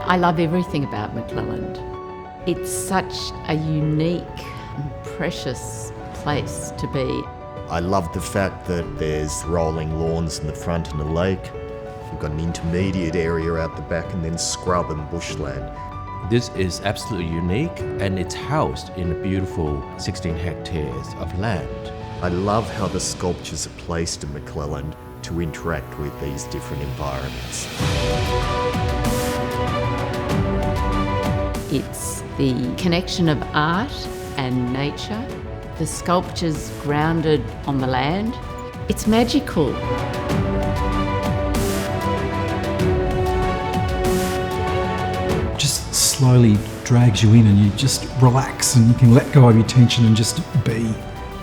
I love everything about McClelland. It's such a unique and precious place to be. I love the fact that there's rolling lawns in the front and a lake. We've got an intermediate area out the back and then scrub and bushland. This is absolutely unique, and it's housed in a beautiful 16 hectares of land. I love how the sculptures are placed in McClelland to interact with these different environments. It's the connection of art and nature, the sculptures grounded on the land. It's magical. Just slowly drags you in and you just relax and you can let go of your tension and just be.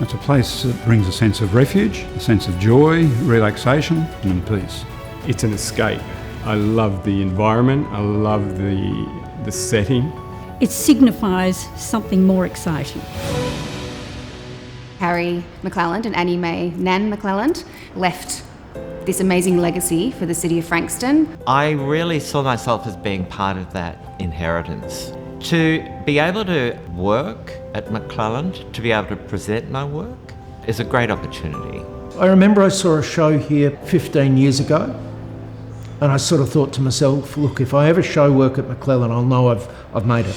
It's a place that brings a sense of refuge, a sense of joy, relaxation and peace. It's an escape. I love the environment, I love the setting. It signifies something more exciting. Harry McClelland and Annie Mae Nan McClelland left this amazing legacy for the city of Frankston. I really saw myself as being part of that inheritance. To be able to work at McClelland, to be able to present my work, is a great opportunity. I remember I saw a show here 15 years ago, and I sort of thought to myself, look, if I ever show work at McClelland, I'll know I've made it.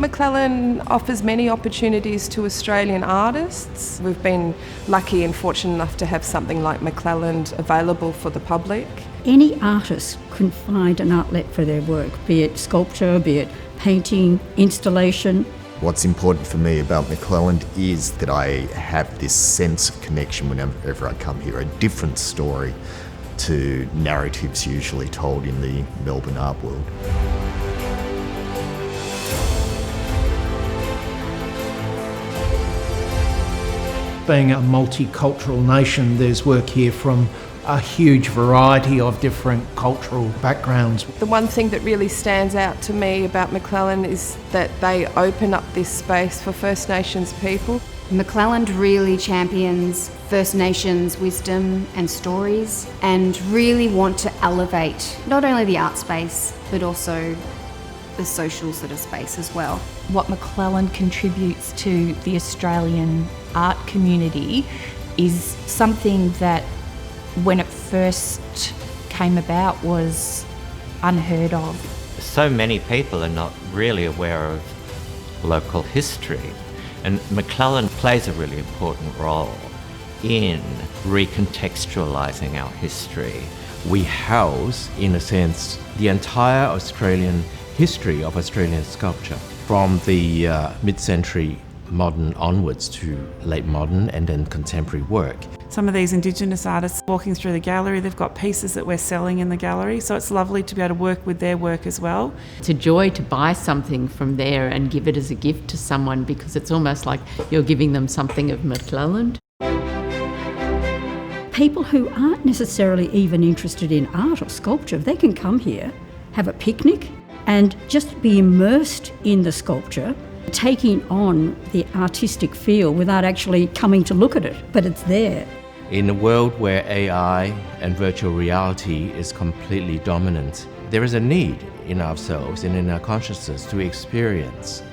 McClelland offers many opportunities to Australian artists. We've been lucky and fortunate enough to have something like McClelland available for the public. Any artist can find an outlet for their work, be it sculpture, be it painting, installation. What's important for me about McClelland is that I have this sense of connection whenever I come here, a different story to narratives usually told in the Melbourne art world. Being a multicultural nation, there's work here from a huge variety of different cultural backgrounds. The one thing that really stands out to me about McClelland is that they open up this space for First Nations people. McClelland really champions First Nations wisdom and stories and really want to elevate not only the art space but also the social sort of space as well. What McClelland contributes to the Australian art community is something that when it first came about was unheard of. So many people are not really aware of local history, and McClelland plays a really important role in recontextualising our history. We house, in a sense, the entire Australian history of Australian sculpture, from the mid-century modern onwards to late modern and then contemporary work. Some of these Indigenous artists walking through the gallery, they've got pieces that we're selling in the gallery, so it's lovely to be able to work with their work as well. It's a joy to buy something from there and give it as a gift to someone because it's almost like you're giving them something of McClelland. People who aren't necessarily even interested in art or sculpture, they can come here, have a picnic and just be immersed in the sculpture, taking on the artistic feel without actually coming to look at it, but it's there. In a world where AI and virtual reality is completely dominant, there is a need in ourselves and in our consciousness to experience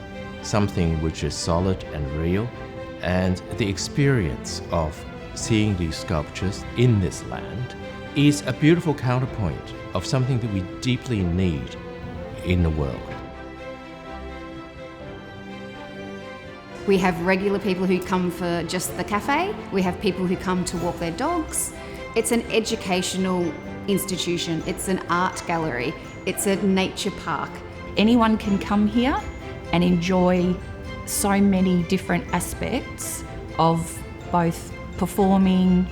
something which is solid and real, and the experience of seeing these sculptures in this land is a beautiful counterpoint of something that we deeply need in the world. We have regular people who come for just the cafe. We have people who come to walk their dogs. It's an educational institution. It's an art gallery. It's a nature park. Anyone can come here and enjoy so many different aspects of both performing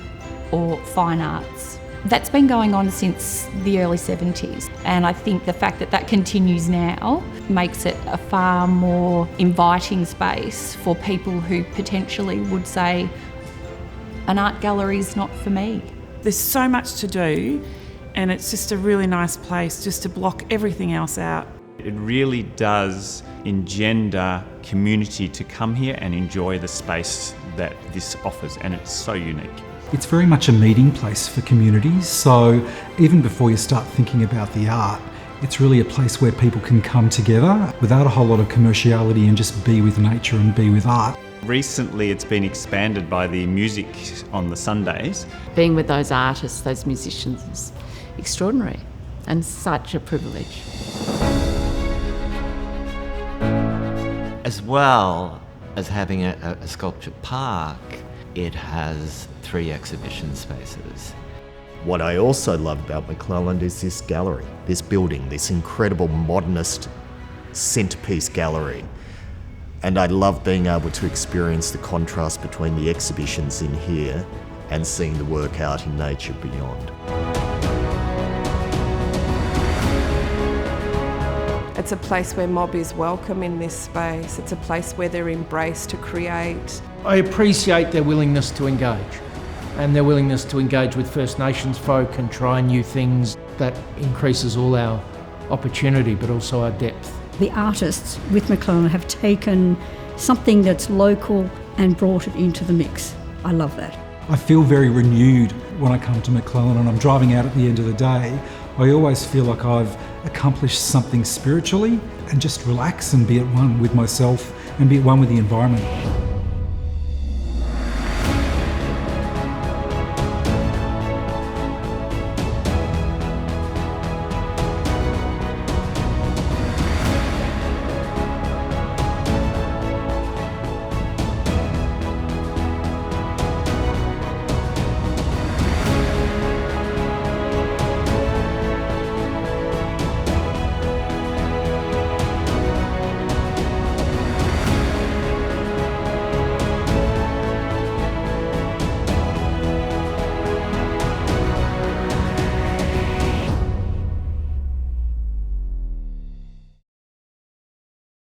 or fine arts. That's been going on since the early 70s, and I think the fact that that continues now makes it a far more inviting space for people who potentially would say, an art gallery is not for me. There's so much to do, and it's just a really nice place just to block everything else out. It really does engender community to come here and enjoy the space that this offers, and it's so unique. It's very much a meeting place for communities, so even before you start thinking about the art, it's really a place where people can come together without a whole lot of commerciality and just be with nature and be with art. Recently it's been expanded by the music on the Sundays. Being with those artists, those musicians is extraordinary and such a privilege. As well as having a sculpture park, it has 3 exhibition spaces. What I also love about McClelland is this gallery, this building, this incredible modernist centrepiece gallery. And I love being able to experience the contrast between the exhibitions in here and seeing the work out in nature beyond. It's a place where mob is welcome in this space. It's a place where they're embraced to create. I appreciate their willingness to engage and their willingness to engage with First Nations folk and try new things. That increases all our opportunity but also our depth. The artists with McClelland have taken something that's local and brought it into the mix. I love that. I feel very renewed when I come to McClelland and I'm driving out at the end of the day. I always feel like I've accomplished something spiritually and just relax and be at one with myself and be at one with the environment.